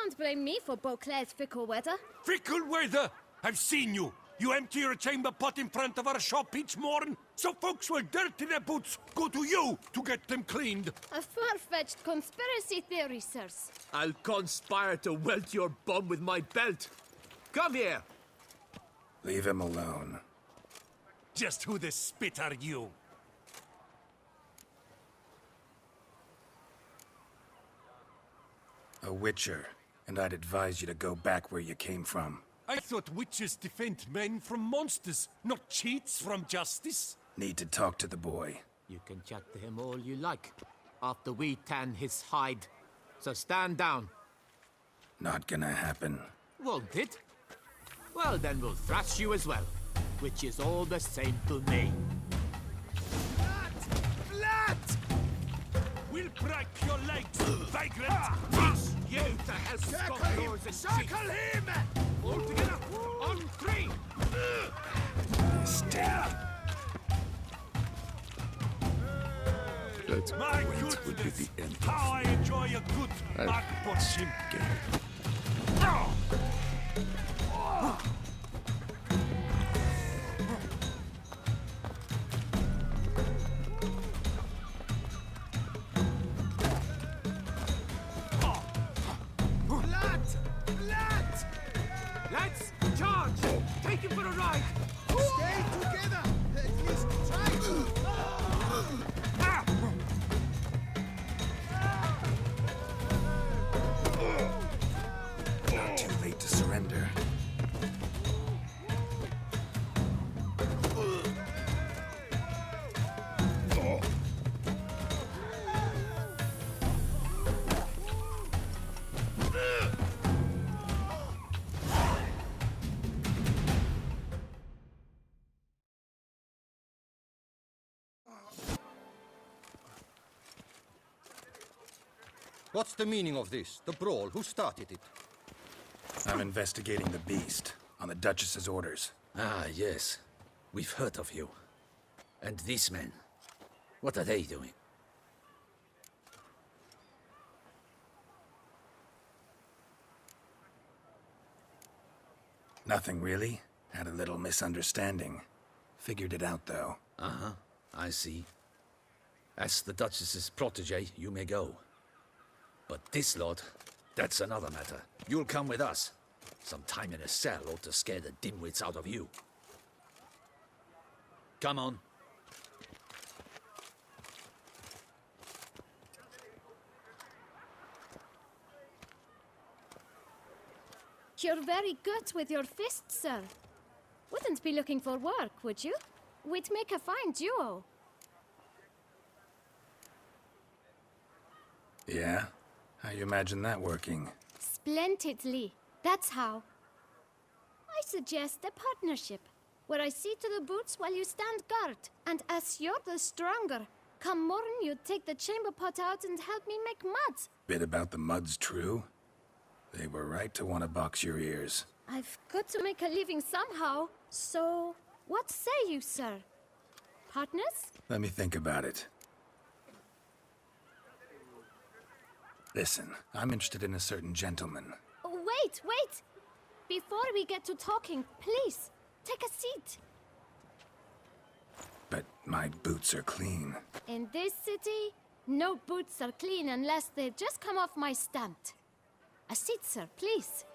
can't blame me for Beauclair's fickle weather. Fickle weather! I've seen you! You empty your chamber pot in front of our shop each morn, so folks will dirty their boots go to you to get them cleaned. A far-fetched conspiracy theory, sirs. I'll conspire to welt your bum with my belt. Come here! Leave him alone. Just who the spit are you? A witcher, and I'd advise you to go back where you came from. I thought witches defend men from monsters, not cheats from justice. Need to talk to the boy. You can chat to him all you like, after we tan his hide. So stand down. Not gonna happen. Won't it? Well, then we'll thrash you as well, which is all the same to me. Blood! We'll break your legs, vagrant! Teach you to help stop yours and circle him! All together, on three! Stay. That My would be goodness, the end how I enjoy a good back punching. Let's charge! Take him for a ride! Stay together! At least try to! Not too late to surrender. What's the meaning of this? The brawl? Who started it? I'm investigating the beast, on the Duchess's orders. Ah, yes. We've heard of you. And these men, what are they doing? Nothing really. Had a little misunderstanding. Figured it out, though. Uh-huh, I see. As the Duchess's protege, you may go. But this lot, that's another matter. You'll come with us. Some time in a cell ought to scare the dimwits out of you. Come on. You're very good with your fists, sir. Wouldn't be looking for work, would you? We'd make a fine duo. Yeah? How you imagine that working? Splendidly. That's how. I suggest a partnership, where I see to the boots while you stand guard. And as you're the stronger, come morn you take the chamber pot out and help me make mud. Bit about the mud's true? They were right to want to box your ears. I've got to make a living somehow, so what say you, sir? Partners? Let me think about it. Listen, I'm interested in a certain gentleman. Oh, wait, wait! Before we get to talking, please, take a seat. But my boots are clean. In this city, no boots are clean unless they just come off my stamp. A seat, sir, please.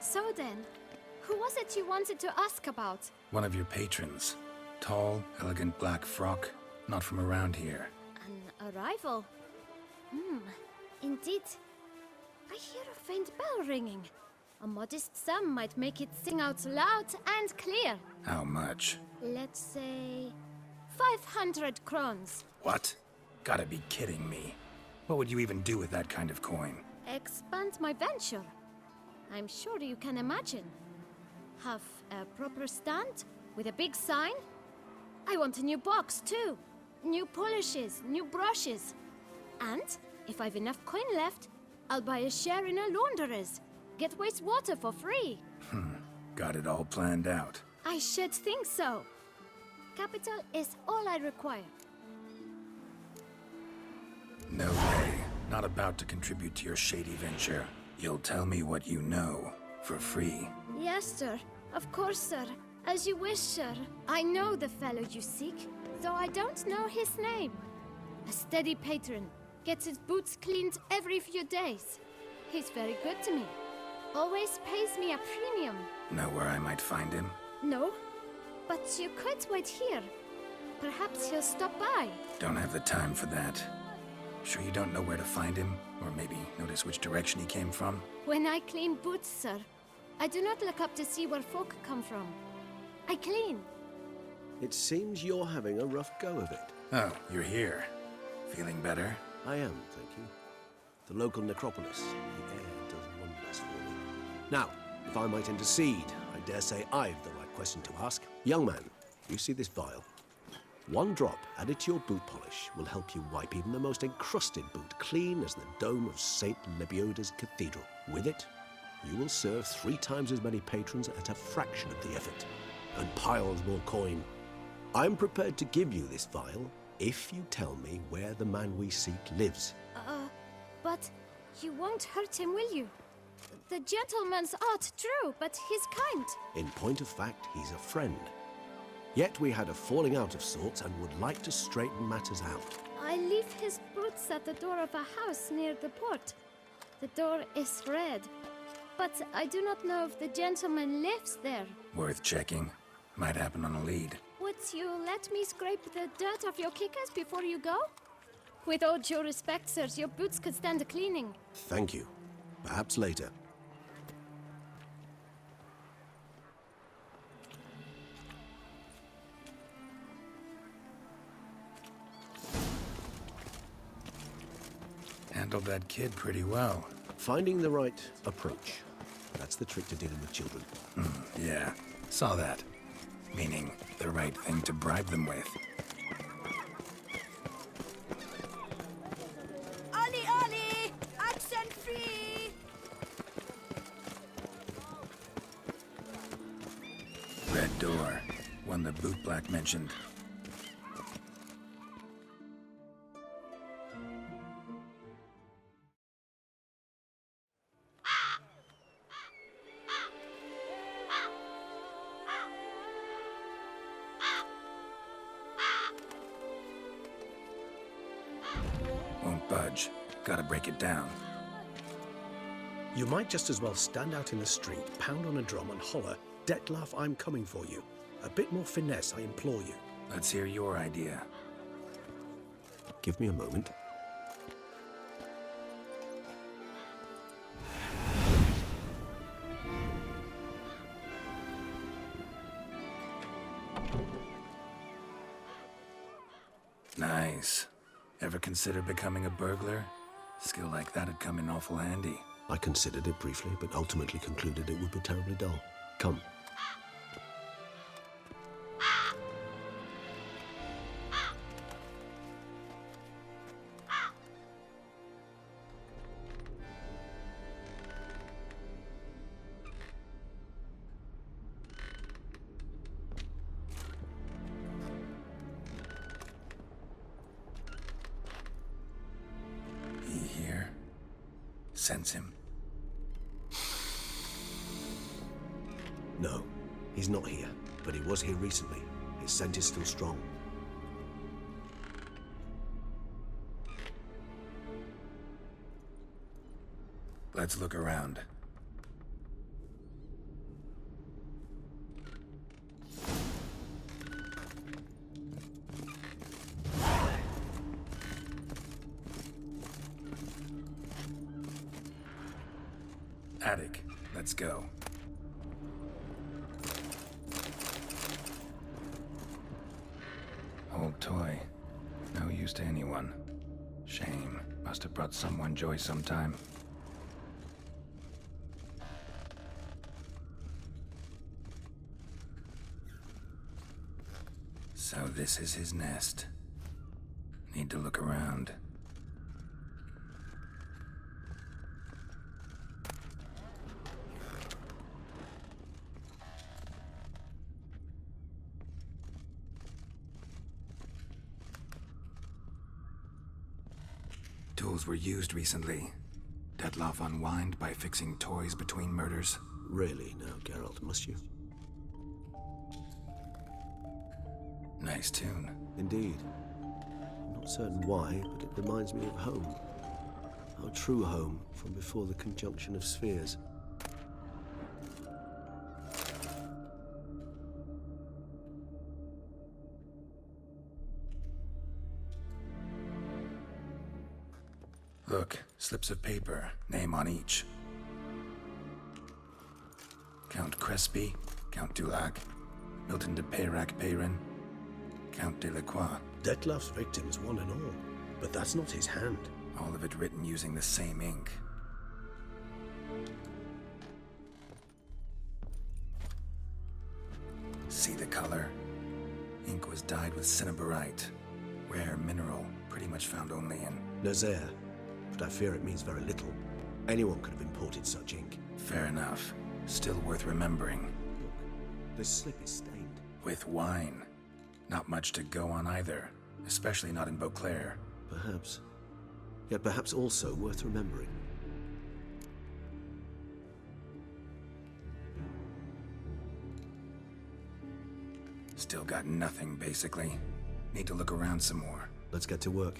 So then, who was it you wanted to ask about? One of your patrons. Tall, elegant black frock. Not from around here. An arrival? Indeed. I hear a faint bell ringing. A modest sum might make it sing out loud and clear. How much? Let's say 500 crowns. What? Gotta be kidding me. What would you even do with that kind of coin? Expand my venture. I'm sure you can imagine. Have a proper stand with a big sign. I want a new box too. New polishes, new brushes. And if I've enough coin left, I'll buy a share in a launderer's. Get wastewater for free. Got it all planned out. I should think so. capital is all I require. No way. Not about to contribute to your shady venture. You'll tell me what you know, for free. Yes, sir. Of course, sir. As you wish, sir. I know the fellow you seek, though I don't know his name. A steady patron. Gets his boots cleaned every few days. He's very good to me. Always pays me a premium. Know where I might find him? No, but you could wait here. Perhaps he'll stop by. Don't have the time for that. Sure you don't know where to find him? Or maybe notice which direction he came from? When I clean boots, sir, I do not look up to see where folk come from. I clean. It seems you're having a rough go of it. Oh, you're here. Feeling better? I am, thank you. The local necropolis. The air does wonders for me. Now, if I might intercede, I dare say I've the right question to ask. Young man, you see this vial? One drop added to your boot polish will help you wipe even the most encrusted boot clean as the dome of St. Lebioda's Cathedral. With it, you will serve 3 times as many patrons at a fraction of the effort, and piles more coin. I'm prepared to give you this vial if you tell me where the man we seek lives. But you won't hurt him, will you? The gentleman's art, true, but he's kind. In point of fact, he's a friend. Yet we had a falling out of sorts and would like to straighten matters out. I leave his boots at the door of a house near the port. The door is red, but I do not know if the gentleman lives there. Worth checking. Might happen on a lead. Would you let me scrape the dirt off your kickers before you go? With all due respect, sirs, your boots could stand a cleaning. Thank you. Perhaps later. Handled that kid pretty well. Finding the right approach. That's the trick to dealing with children. Yeah, saw that. Meaning, the right thing to bribe them with. Ollie, Ollie! Accent free! Red door. One the boot black mentioned. Won't budge. Gotta break it down. You might just as well stand out in the street, pound on a drum and holler, "Dettlaff, I'm coming for you." A bit more finesse, I implore you. Let's hear your idea. Give me a moment. Nice. Ever consider becoming a burglar? Skill like that'd come in awful handy. I considered it briefly, but ultimately concluded it would be terribly dull. Come. He here? Sense him. No, he's not here, but he was here recently. His scent is still strong. Let's look around. Attic, let's go. Old toy. No use to anyone. Shame. Must have brought someone joy sometime. So this is his nest. Need to look around. Tools were used recently. Detloff unwind by fixing toys between murders. Really now, Geralt, must you? Nice tune. Indeed. I'm not certain why, but it reminds me of home. Our true home from before the conjunction of spheres. Look, slips of paper, name on each. Count Crespi, Count Dulac, Milton de Peyrac-Peyrin, Count Delacroix. Detloff's victims, one and all. But that's not his hand. All of it written using the same ink. See the color? Ink was dyed with cinnabarite. Rare mineral, pretty much found only in... Nazaire. But I fear it means very little. Anyone could have imported such ink. Fair enough. Still worth remembering. Look, this slip is stained. With wine. Not much to go on either. Especially not in Beauclair. Perhaps. Yet perhaps also worth remembering. Still got nothing, basically. Need to look around some more. Let's get to work.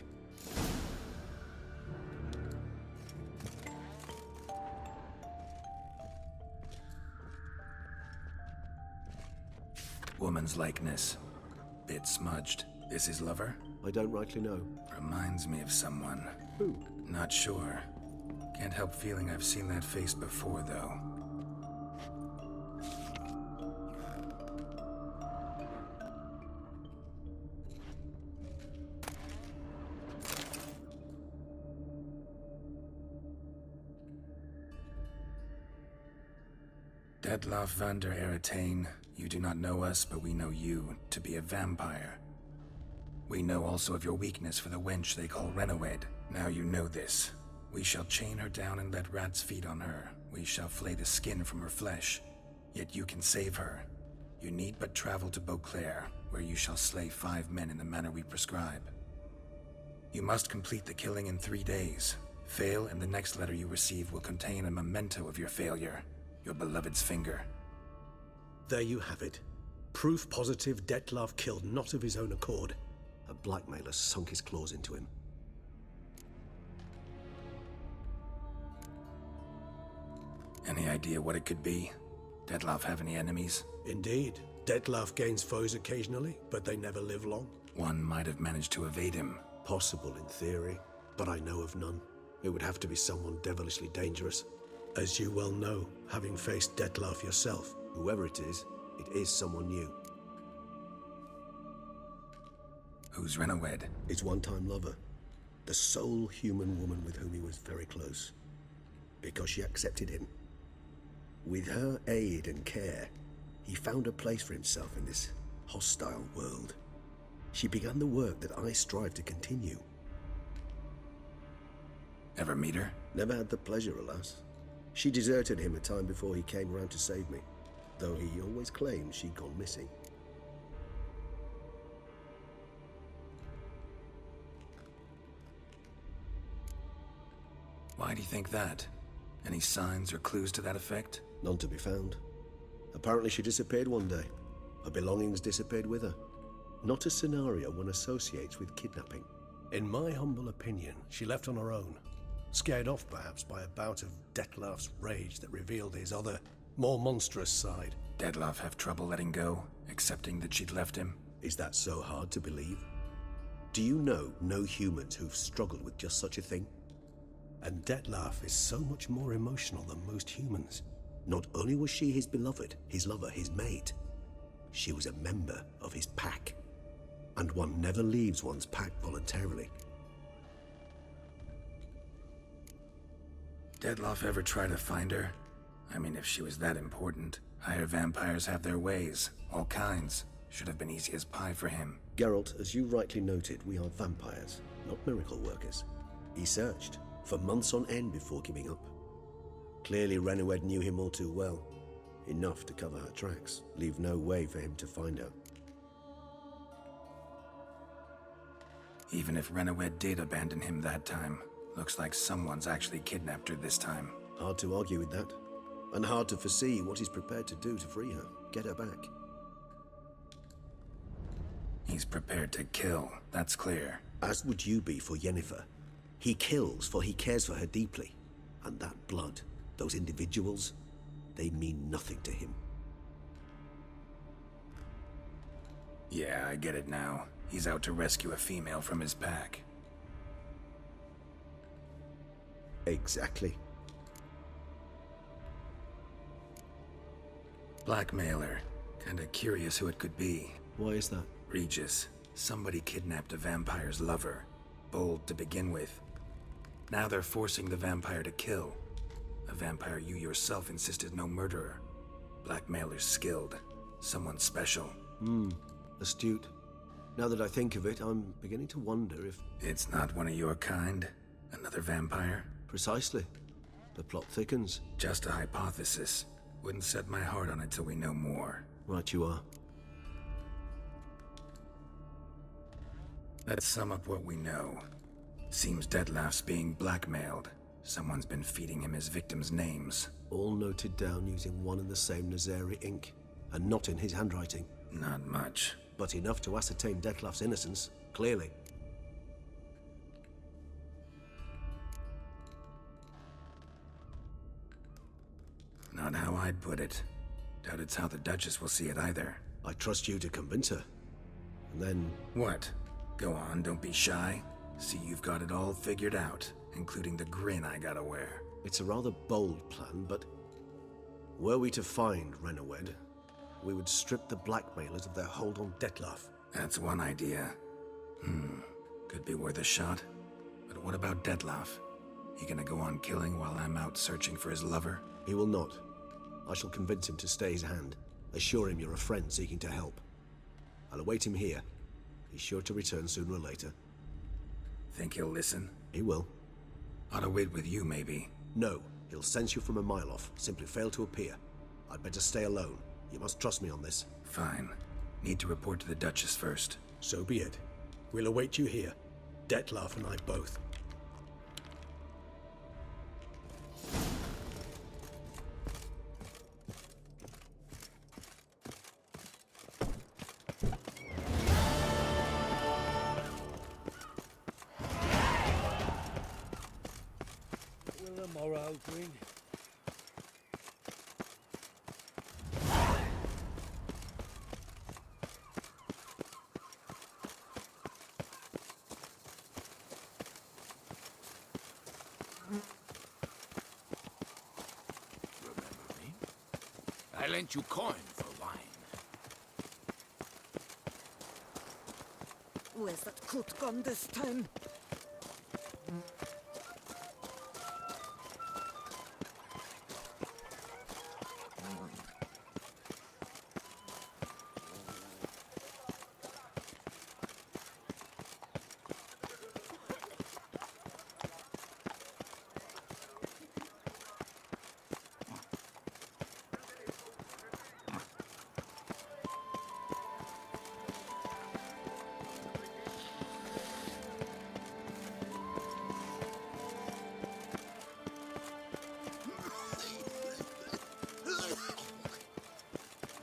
Woman's likeness. Bit smudged. This his lover? I don't rightly know. Reminds me of someone. Who? Not sure. Can't help feeling I've seen that face before, though. Detloff van der Eretain, you do not know us, but we know you to be a vampire. We know also of your weakness for the wench they call Renoed. Now you know this. We shall chain her down and let rats feed on her. We shall flay the skin from her flesh. Yet you can save her. You need but travel to Beauclair, where you shall slay 5 men in the manner we prescribe. You must complete the killing in 3 days. Fail, and the next letter you receive will contain a memento of your failure. Your beloved's finger. There you have it. Proof positive Detloff killed not of his own accord. A blackmailer sunk his claws into him. Any idea what it could be? Detloff have any enemies? Indeed. Detloff gains foes occasionally, but they never live long. One might have managed to evade him. Possible in theory, but I know of none. It would have to be someone devilishly dangerous. As you well know, having faced Detloff yourself. Whoever it is someone new. Who's Renoed? His one-time lover. The sole human woman with whom he was very close. Because she accepted him. With her aid and care, he found a place for himself in this hostile world. She began the work that I strive to continue. Ever meet her? Never had the pleasure, alas. She deserted him a time before he came around to save me, though he always claimed she'd gone missing. Why do you think that? Any signs or clues to that effect? None to be found. Apparently she disappeared one day. Her belongings disappeared with her. Not a scenario one associates with kidnapping. In my humble opinion, she left on her own. Scared off, perhaps, by a bout of Detloff's rage that revealed his other, more monstrous side. Detloff have trouble letting go, accepting that she'd left him? Is that so hard to believe? Do you know no humans who've struggled with just such a thing? And Detloff is so much more emotional than most humans. Not only was she his beloved, his lover, his mate, she was a member of his pack. And one never leaves one's pack voluntarily. Detloff ever try to find her? I mean, if she was that important. Higher vampires have their ways. All kinds. Should have been easy as pie for him. Geralt, as you rightly noted, we are vampires, not miracle workers. He searched for months on end before giving up. Clearly Renoed knew him all too well. Enough to cover her tracks, leave no way for him to find her. Even if Renoed did abandon him that time, Looks like someone's actually kidnapped her this time. Hard to argue with that. And hard to foresee what he's prepared to do to free her, get her back. He's prepared to kill, that's clear. As would you be for Yennefer. He kills for he cares for her deeply. And that blood, those individuals, they mean nothing to him. Yeah, I get it now. He's out to rescue a female from his pack. Exactly. Blackmailer. Kinda curious who it could be. Why is that? Regis. Somebody kidnapped a vampire's lover. Bold to begin with. Now they're forcing the vampire to kill. A vampire you yourself insisted no murderer. Blackmailer's skilled. Someone special. Astute. Now that I think of it, I'm beginning to wonder if... It's not one of your kind? Another vampire? Precisely. The plot thickens. Just a hypothesis. Wouldn't set my heart on it till we know more. Right you are. Let's sum up what we know. Seems Detlef's being blackmailed. Someone's been feeding him his victims' names. All noted down using one and the same Nazari ink. And not in his handwriting. Not much. But enough to ascertain Detlef's innocence, clearly. Not how I'd put it. Doubt it's how the Duchess will see it either. I trust you to convince her. And then... What? Go on, don't be shy. See you've got it all figured out, including the grin I gotta wear. It's a rather bold plan, but... Were we to find Renowed, we would strip the blackmailers of their hold on Detlef. That's one idea. Could be worth a shot. But what about Detlef? He gonna go on killing while I'm out searching for his lover? He will not. I shall convince him to stay his hand. Assure him you're a friend seeking to help. I'll await him here. He's sure to return sooner or later. Think he'll listen? He will. Ought to wait with you, maybe. No, he'll sense you from a mile off. Simply fail to appear. I'd better stay alone. You must trust me on this. Fine. Need to report to the Duchess first. So be it. We'll await you here. Detlef and I both. Will the morrow bring? I lent you coin for wine. Where's that coot gone this time?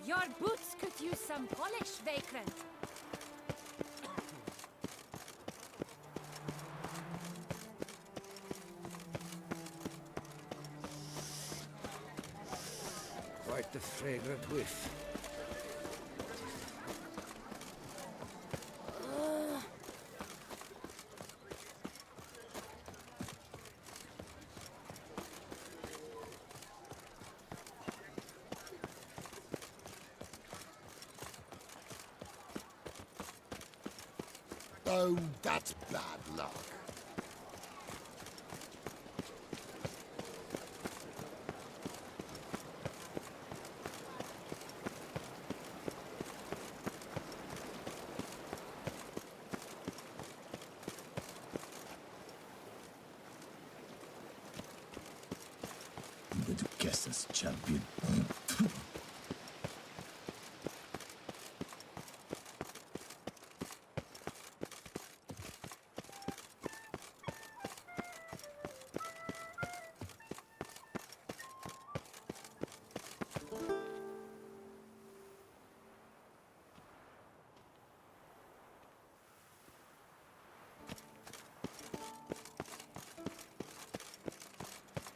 Your boots could use some polish, Vagrant. Quite the fragrant whiff. Oh, that's bad luck. I'm going to guess this champion.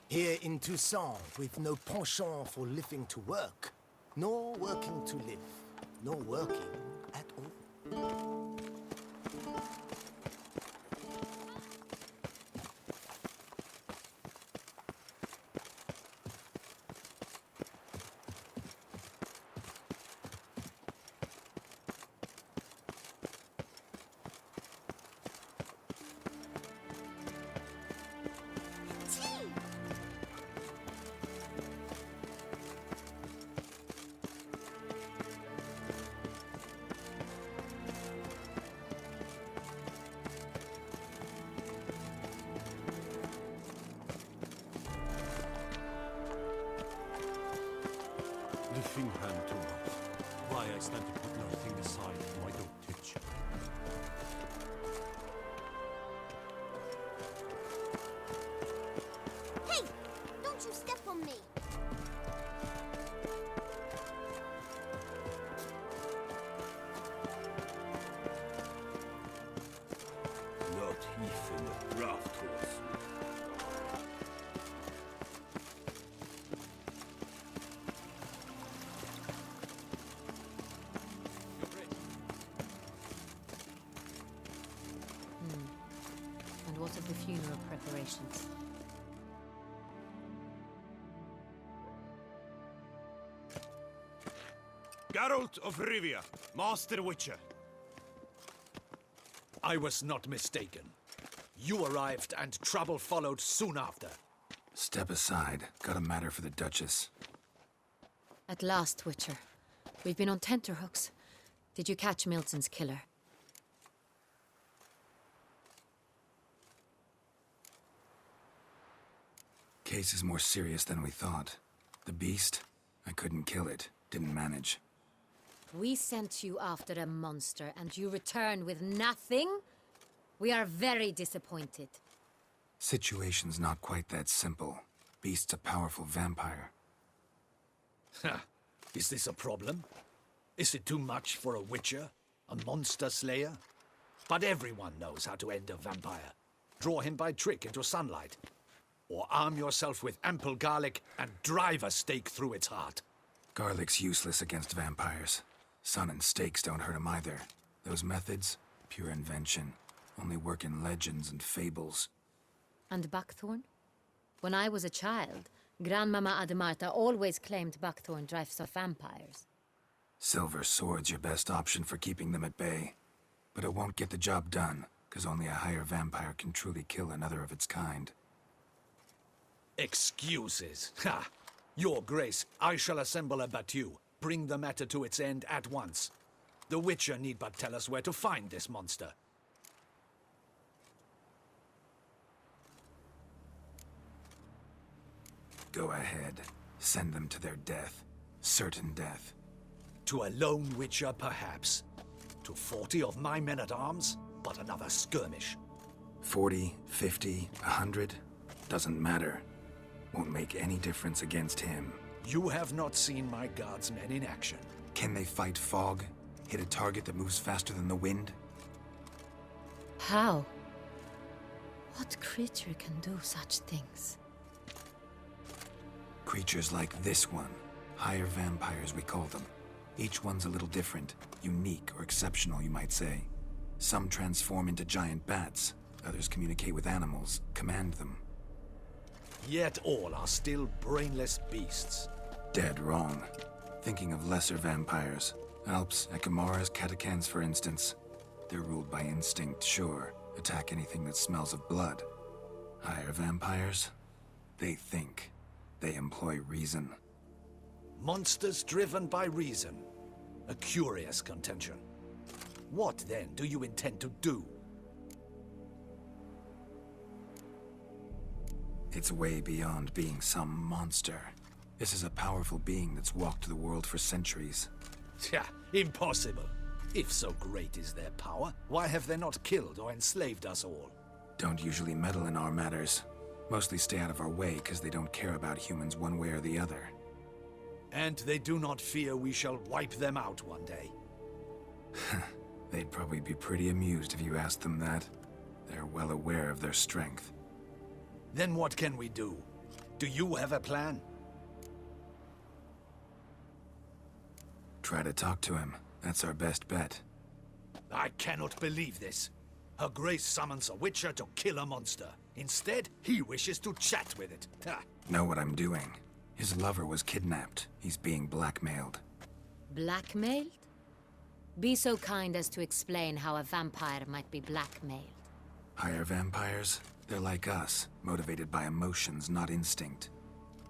Here in Toussaint, with no penchant for living to work, nor working to live, nor working at all. Lifting hand to mouth. Why I stand to put nothing aside, why don't touch? Hey! Don't you step on me! Not even a draft horse. And what of the funeral preparations? Geralt of Rivia, Master Witcher. I was not mistaken. You arrived and trouble followed soon after. Step aside. Got a matter for the Duchess. At last, Witcher. We've been on tenterhooks. Did you catch Milton's killer? Case is more serious than we thought. The beast? I couldn't kill it. Didn't manage. We sent you after a monster, and you return with nothing? We are very disappointed. Situation's not quite that simple. Beast's a powerful vampire. Ha! Is this a problem? Is it too much for a witcher? A monster slayer? But everyone knows how to end a vampire. Draw him by trick into sunlight. Or arm yourself with ample garlic and drive a stake through its heart. Garlic's useless against vampires. Sun and stakes don't hurt him either. Those methods, pure invention. Only work in legends and fables. And Buckthorn? When I was a child, Grandmama Ademarta always claimed Buckthorn drives off vampires. Silver sword's your best option for keeping them at bay. But it won't get the job done, because only a higher vampire can truly kill another of its kind. Excuses. Ha! Your Grace, I shall assemble a battue. Bring the matter to its end at once. The Witcher need but tell us where to find this monster. Go ahead. Send them to their death. Certain death. To a lone Witcher, perhaps. To 40 of my men-at-arms, but another skirmish. 40, 50, 100? Doesn't matter. Won't make any difference against him. You have not seen my guardsmen in action. Can they fight fog? Hit a target that moves faster than the wind? How? What creature can do such things? Creatures like this one. Higher vampires, we call them. Each one's a little different. Unique or exceptional, you might say. Some transform into giant bats. Others communicate with animals, command them. Yet all are still brainless beasts. Dead wrong. Thinking of lesser vampires. Alps, Ekamaras, Catacans, for instance. They're ruled by instinct, sure. Attack anything that smells of blood. Higher vampires? They think. They employ reason. Monsters driven by reason. A curious contention. What, then, do you intend to do? It's way beyond being some monster. This is a powerful being that's walked the world for centuries. Tja, impossible. If so great is their power, why have they not killed or enslaved us all? Don't usually meddle in our matters. Mostly stay out of our way because they don't care about humans one way or the other. And they do not fear we shall wipe them out one day. They'd probably be pretty amused if you asked them that. They're well aware of their strength. Then what can we do? Do you have a plan? Try to talk to him. That's our best bet. I cannot believe this. Her Grace summons a Witcher to kill a monster. Instead, he wishes to chat with it. Ha. Know what I'm doing. His lover was kidnapped. He's being blackmailed. Blackmailed? Be so kind as to explain how a vampire might be blackmailed. Higher vampires? They're like us, motivated by emotions, not instinct.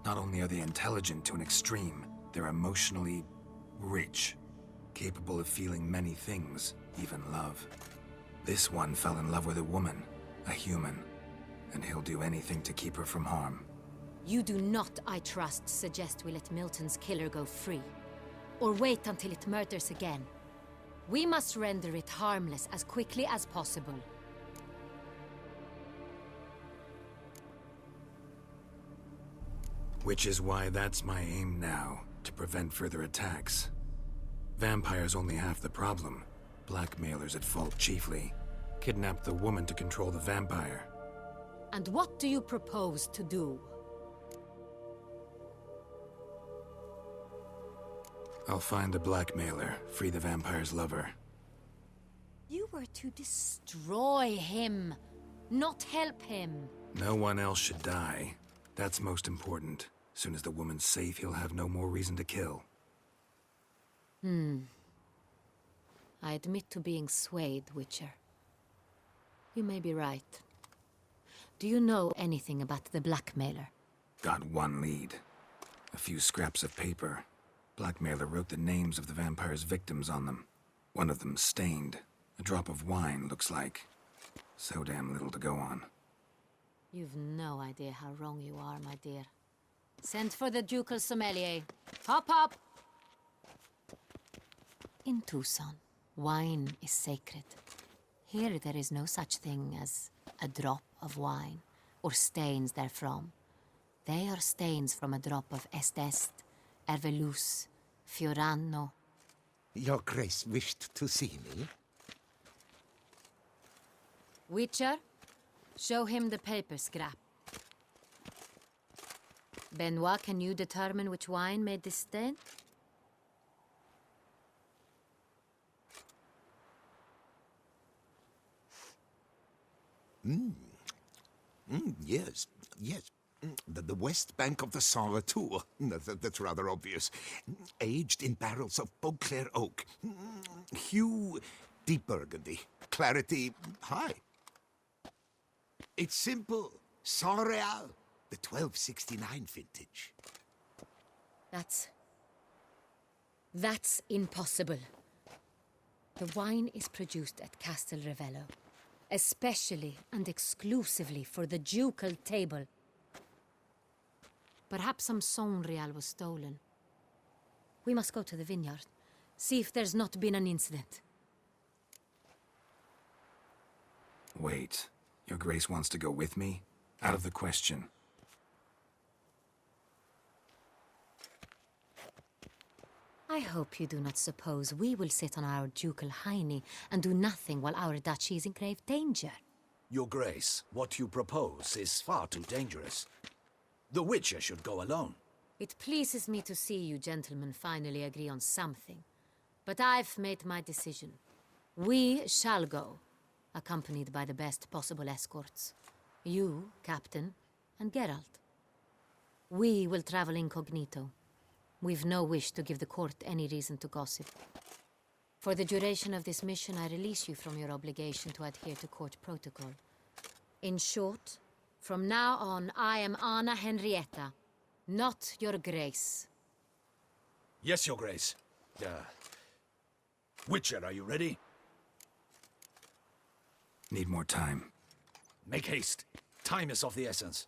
Not only are they intelligent to an extreme, they're emotionally rich, capable of feeling many things, even love. This one fell in love with a woman, a human, and he'll do anything to keep her from harm. You do not, I trust, suggest we let Milton's killer go free, or wait until it murders again. We must render it harmless as quickly as possible. Which is why that's my aim now, to prevent further attacks. Vampires only half the problem. Blackmailers at fault chiefly. Kidnap the woman to control the vampire. And what do you propose to do? I'll find the blackmailer, free the vampire's lover. You were to destroy him, not help him. No one else should die. That's most important. Soon as the woman's safe, he'll have no more reason to kill. I admit to being swayed, Witcher. You may be right. Do you know anything about the blackmailer? Got one lead. A few scraps of paper. Blackmailer wrote the names of the vampire's victims on them. One of them stained. A drop of wine, looks like. So damn little to go on. You've no idea how wrong you are, my dear. Send for the ducal sommelier. Hop, hop! In Tucson, wine is sacred. Here there is no such thing as a drop of wine, or stains therefrom. They are stains from a drop of Est, Ervelus, Fiorano. Your Grace wished to see me? Witcher, show him the paper scrap. Benoit, can you determine which wine made this stain? Yes, yes. The west bank of the Saint Latour. That's rather obvious. Aged in barrels of Beauclair oak. Hue, deep burgundy. Clarity, high. It's simple. Saint Real, the 1269 vintage. That's impossible. The wine is produced at Castel Ravello, especially and exclusively for the ducal table. Perhaps some Saint Real was stolen. We must go to the vineyard, see if there's not been an incident. Wait. Your Grace wants to go with me? Out of the question. I hope you do not suppose we will sit on our ducal hiney and do nothing while our duchy is in grave danger. Your Grace, what you propose is far too dangerous. The Witcher should go alone. It pleases me to see you gentlemen finally agree on something. But I've made my decision. We shall go, accompanied by the best possible escorts. You, Captain, and Geralt. We will travel incognito. We've no wish to give the court any reason to gossip. For the duration of this mission, I release you from your obligation to adhere to court protocol. In short, from now on, I am Anna Henrietta, not your Grace. Yes, Your Grace. Witcher, are you ready? Need more time. Make haste. Time is of the essence.